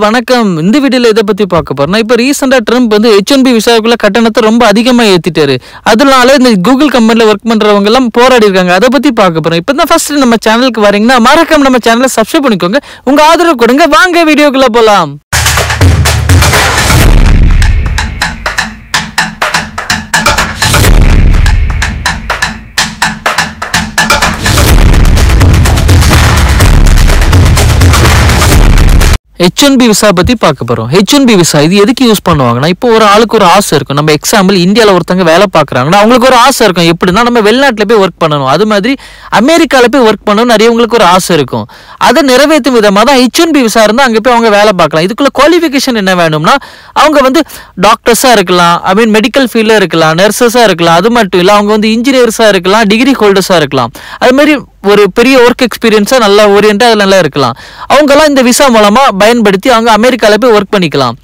வணக்கம். இந்த வீடியோல எதை பத்தி பார்க்க போறோம்னா, இப்போ ரீசெண்டா ட்ரம்ப் வந்து H1B விசாவுக்குள்ள கட்டணத்தை ரொம்ப அதிகமா ஏத்திட்டாரு. அதனால இந்த கூகுள் கம்பெனில ஒர்க் பண்றவங்க எல்லாம் போராடி இருக்காங்க. அதை பத்தி பார்க்க போறோம். இப்பதான் ஃபர்ஸ்ட் நம்ம சேனலுக்கு வரீங்கன்னா மறக்காம நம்ம சேனலை சப்ஸ்கிரைப் பண்ணிக்கோங்க. உங்க ஆதரவு கொடுங்க. வாங்க வீடியோக்குள்ள போலாம். H1B விசா பத்தி பார்க்க போறோம். H1B விசா இது எதுக்கு யூஸ் பண்ணுவாங்கன்னா, இப்போ ஒரு ஆளுக்கு ஒரு ஆசை இருக்கும். நம்ம எக்ஸாம்பிள் இந்தியாவில் ஒருத்தங்க வேலை பார்க்குறாங்கன்னா அவங்களுக்கு ஒரு ஆசை இருக்கும். எப்படின்னா நம்ம வெளிநாட்டில் போய் ஒர்க் பண்ணணும், அது மாதிரி அமெரிக்காவில் போய் ஒர்க் பண்ணணும் நிறையவங்களுக்கு ஒரு ஆசை இருக்கும். அதை நிறைவேற்றும் விதமாக தான் H1B விசா இருந்தால் அங்கே போய் அவங்க வேலை பார்க்கலாம். இதுக்குள்ள குவாலிஃபிகேஷன் என்ன வேணும்னா, அவங்க வந்து டாக்டர்ஸாக இருக்கலாம், மெடிக்கல் ஃபீல்டில் இருக்கலாம், நர்சஸாக இருக்கலாம், அது மட்டும் இல்லை அவங்க வந்து இன்ஜினியர்ஸாக இருக்கலாம், டிகிரி ஹோல்டர்ஸாக இருக்கலாம். அது மாதிரி ஒரு பெரிய ஒர்க் எக்ஸ்பீரியன்ஸாக நல்லா ஓரியன்ட்டாக அதில் நல்லா இருக்கலாம். அவங்கெல்லாம் இந்த விசா மூலமாக பயன்படுத்தி அவங்க அமெரிக்காவில் போய் ஒர்க் பண்ணிக்கலாம்.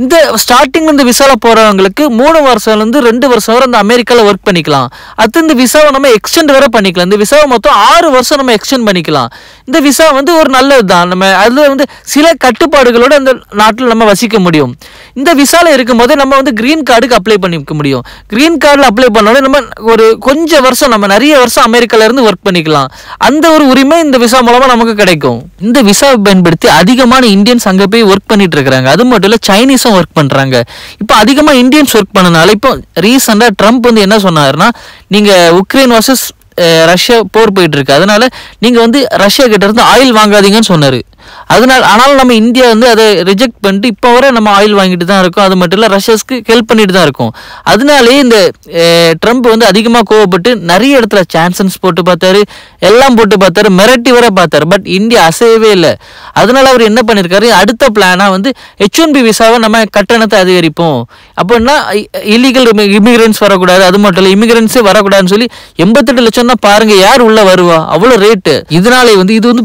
இந்த ஸ்டார்டிங் இந்த விசாவில் போகிறவங்களுக்கு 3 வருஷம்லேருந்து 2 வருஷம் வரை அந்த அமெரிக்காவில் ஒர்க் பண்ணிக்கலாம். அடுத்து இந்த விசாவை நம்ம எக்ஸ்டெண்ட் வேற பண்ணிக்கலாம். இந்த விசாவை மொத்தம் 6 வருஷம் நம்ம எக்ஸ்டெண்ட் பண்ணிக்கலாம். இந்த விசா வந்து ஒரு நல்லது தான். நம்ம அதில் வந்து சில கட்டுப்பாடுகளோடு அந்த நாட்டில் நம்ம வசிக்க முடியும். இந்த விசாவில் இருக்கும்போது நம்ம வந்து கிரீன் கார்டுக்கு அப்ளை பண்ணிக்க முடியும். கிரீன் கார்டில் அப்ளை பண்ணோடனே நம்ம ஒரு கொஞ்சம் வருஷம் நம்ம நிறைய வருஷம் அமெரிக்காவில் இருந்து ஒர்க் பண்ணிக்கலாம். அந்த ஒரு உரிமை இந்த விசா மூலமாக நமக்கு கிடைக்கும். இந்த விசாவை பயன்படுத்தி அதிகமான இந்தியன்ஸ் அங்கே போய் ஒர்க் பண்ணிட்டு இருக்கிறாங்க. அது மட்டும் இல்லை சைனீஸும் ஒர்க் பண்றாங்க. இப்போ அதிகமா இந்தியன்ஸ் ஒர்க் பண்ணனால இப்போ ரீசெண்டா ட்ரம்ப் வந்து என்ன சொன்னாருன்னா, நீங்க உக்ரைன் வர்சஸ் ரஷ்யா போர் போயிட்டு இருக்கு, அதனால நீங்க வந்து ரஷ்யா கிட்ட இருந்து ஆயில் வாங்காதீங்கன்னு சொன்னாரு. ஆனாலும் நம்ம இந்தியா வந்து அதை ரிஜெக்ட் பண்ணிட்டு இப்போ வரை நம்ம ஆயில் வாங்கிட்டு தான் இருக்கோம். அது மட்டும் இல்லை ரஷ்யாஸ்க்கு ஹெல்ப் பண்ணிட்டு தான் இருக்கோம். அதனாலேயே இந்த ட்ரம்ப் வந்து அதிகமாக கோவப்பட்டு நிறைய இடத்துல சான்சன்ஸ் போட்டு பார்த்தாரு, எல்லாம் போட்டு பார்த்தாரு, மிரட்டி வர பார்த்தாரு. பட் இந்தியா அசையவே இல்லை. அதனால அவர் என்ன பண்ணியிருக்காரு, அடுத்த பிளானா வந்து H1B விசாவை நம்ம கட்டணத்தை அதிகரிப்போம். அப்படின்னா இல்லீகல் இமிகிரன்ஸ் வரக்கூடாது, அது மட்டும் இல்லை இமிகிரன்ஸே வரக்கூடாதுன்னு சொல்லி 88 லட்சம் தான் பாருங்க யார் உள்ள வருவா, அவ்வளோ ரேட்டு. இதனாலே வந்து இது வந்து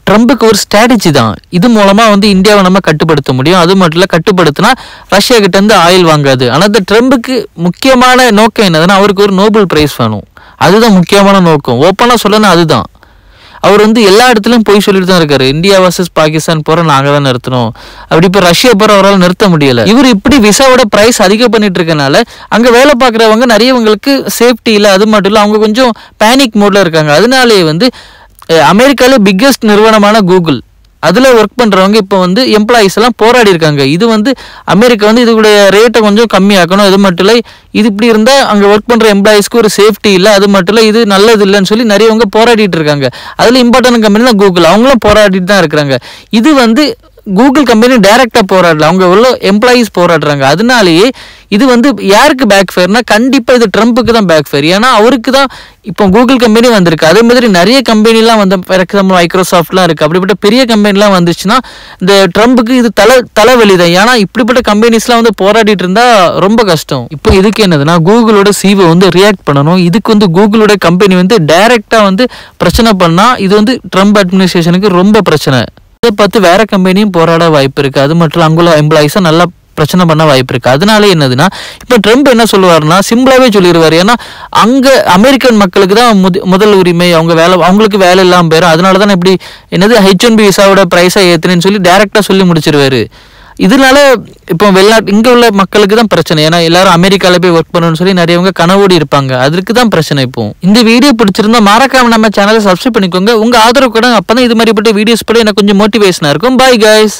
ட்ரம்புக்கு ஒரு ஸ்ட்ராட்டஜி தான். இது மூலமா வந்து இந்தியாவை நம்ம கட்டுப்படுத்த முடியும். அது மட்டும் இல்லை கட்டுப்படுத்தினா ரஷ்யா கிட்ட இருந்து ஆயில் வாங்காது. ஆனால் இந்த ட்ரம்புக்கு முக்கியமான நோக்கம் என்னதுன்னா, அவருக்கு ஒரு நோபல் பிரைஸ் வேணும். அதுதான் முக்கியமான நோக்கம். ஓப்பனாக சொல்லணும் அதுதான். அவர் வந்து எல்லா இடத்துலையும் போய் சொல்லிட்டு தான் இருக்காரு, இந்தியா வர்சஸ் பாகிஸ்தான் போற நாங்க தான் நிறுத்தணும், அப்படி இப்போ ரஷ்யா போற அவரால் நிறுத்த முடியல. இவர் இப்படி விசாவோட பிரைஸ் அதிகம் பண்ணிட்டு இருக்கனால அங்க வேலை பார்க்குறவங்க நிறையவங்களுக்கு சேஃப்டி இல்லை, அது மட்டும் இல்லை அவங்க கொஞ்சம் பேனிக் மோட்ல இருக்காங்க. அதனாலேயே வந்து அமெரிக்கால பிக்கெஸ்ட் நிறுவனமான கூகுள் அதில் ஒர்க் பண்ணுறவங்க இப்போ வந்து எம்ப்ளாயீஸ் எல்லாம் போராடி இருக்காங்க. இது வந்து அமெரிக்கா வந்து இதுடைய ரேட்டை கொஞ்சம் கம்மியாக்கணும், அது மட்டும் இல்லை இது இப்படி இருந்தால் அங்கே ஒர்க் பண்ணுற எம்ப்ளாயீஸ்க்கு ஒரு சேஃப்டி இல்லை, அது மட்டும் இல்லை இது நல்லது இல்லைன்னு சொல்லி நிறையவங்க போராடிட்டு இருக்காங்க. அதில் இம்பார்ட்டன்ட் கம்பெனி தான் கூகுள், அவங்களும் போராடிட்டு தான் இருக்கிறாங்க. இது வந்து கூகுள் கம்பெனி டைரக்டா போராடல, அவங்க உள்ள எம்ப்ளாயீஸ் போராடுறாங்க. அதனாலேயே இது வந்து யாருக்கு பேக் ஃபேர்னா, கண்டிப்பா இது ட்ரம்புக்கு தான் பேக் ஃபேர். ஏன்னா அவருக்கு தான் இப்போ கூகுள் கம்பெனி வந்திருக்கு. அதே மாதிரி நிறைய கம்பெனிலாம் வந்து ஃபார் எக்ஸாம்பிள் மைக்ரோசாஃப்ட்லாம் இருக்கு. அப்படிப்பட்ட பெரிய கம்பெனிலாம் வந்துச்சுன்னா இந்த ட்ரம்புக்கு இது தலைவலி தான். ஏன்னா இப்படிப்பட்ட கம்பெனிஸ்லாம் வந்து போராடிட்டு இருந்தா ரொம்ப கஷ்டம். இப்போ இதுக்கு என்னதுன்னா, கூகுளோட சிஓ வந்து ரியாக்ட் பண்ணணும். இதுக்கு வந்து கூகுளோட கம்பெனி வந்து டைரக்டா வந்து பிரச்சனை பண்ணா இது வந்து ட்ரம்ப் அட்மினிஸ்ட்ரேஷனுக்கு ரொம்ப பிரச்சனை. இதை பார்த்து வேற கம்பெனியும் போராட வாய்ப்பு இருக்கு. அது மட்டும் அங்குள்ள எம்ப்ளாயிஸை நல்லா பிரச்சனை பண்ண வாய்ப்பு இருக்கு. அதனால என்னதுன்னா, இப்போ ட்ரம்ப் என்ன சொல்லுவாருன்னா சிம்பிளாவே சொல்லிடுவாரு. ஏன்னா அங்க அமெரிக்கன் மக்களுக்கு தான் முதல் உரிமை, அவங்களுக்கு வேலை இல்லாமல் போயிடும். அதனால தான் இப்படி என்னது H1B விசாவோட பிரைஸை ஏத்துனேன்னு சொல்லி டைரக்டா சொல்லி முடிச்சிருவாரு. இதனால இப்போ இங்க உள்ள மக்களுக்கு தான் பிரச்சனை. ஏன்னா எல்லாரும் அமெரிக்கால போய் ஒர்க் பண்ணணும்னு சொல்லி நிறையவங்க கனவோடி இருப்பாங்க. அதுக்கு தான் பிரச்சனை. இப்போ இந்த வீடியோ பிடிச்சிருந்தா மறக்காம நம்ம சேனலை சப்ஸ்கிரைப் பண்ணிக்கோங்க. உங்க ஆதரவு கூட அப்பதான் இது மாதிரிப்பட்ட வீடியோஸ் போட எனக்கு கொஞ்சம் மோட்டிவேஷனா இருக்கும். Bye guys.